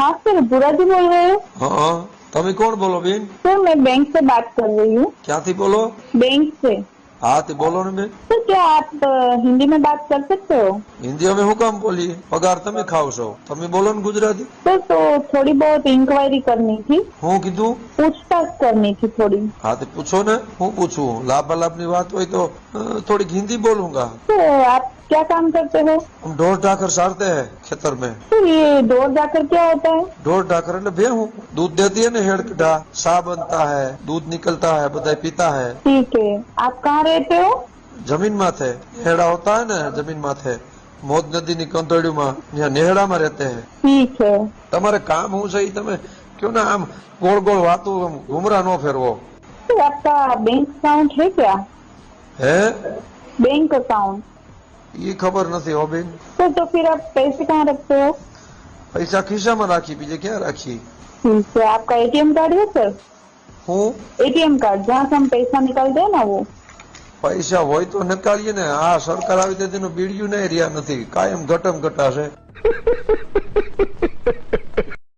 हाँ सर, बुरा जी बोल रहे हो? हाँ, તમે કોણ બોલો બેન? सर मैं बैंक से बात कर रही हूँ। ક્યાંથી બોલો? बैंक से। હા તે બોલો ને બેન। सर क्या आप हिंदी में बात कर सकते हो? હિન્દી અમે હું કામ બોલીએ? પગાર તમે ખાવ છો, તમે બોલો ને ગુજરાતી। सर तो थोड़ी बहुत इंक्वायरी करनी थी, હું કીધું? पूछताछ करनी थी थोड़ी। હા તે પૂછો ને, હું પૂછું? લાભાલાભની વાત હોય તો થોડીક હિન્દી બોलूंगा। तो आप क्या काम करते हो? हम ढोर ढाकर सारते हैं खेतर में। तो ये ढोर जाकर क्या होता है? ढोर ढाकर એટલે ભેહું दूध देती है ना, हेड़ कटा सा बनता है, दूध निकलता है, બધા पीता है। ठीक है, आप कहाँ रहते हो? जमीन माथे हेड़ा होता है ना, जमीन माथे મોજ નદીની કંતોડીમાં ત્યાં નેહડામાં રહેते हैं। ठीक है। તમારે કામ હું છે ઈ તમે કયો ને, આમ ગોળ ગોળ વાતો ઘુમરા નો ફેરવો। तो आपका बैंक अकाउंट है क्या? હે? Bank account? ઈ ખબર નથી હો બેન। तो फिर आप पैसे कहाँ रखते हो? પૈસા ખિસ્સામાં રાખી, બીજે ક્યાં રાખી? ठीक है, आपका एटीएम कार्ड है सर? હું एटीएम कार्ड जहाँ से हम पैसा निकालते हैं ना वो। પૈસા હોય તો નકારીએ ને। આ સરકાર આવી તેનું બીડિયું નહીં રહ્યા નથી, કાયમ ઘટમ ઘટાશે।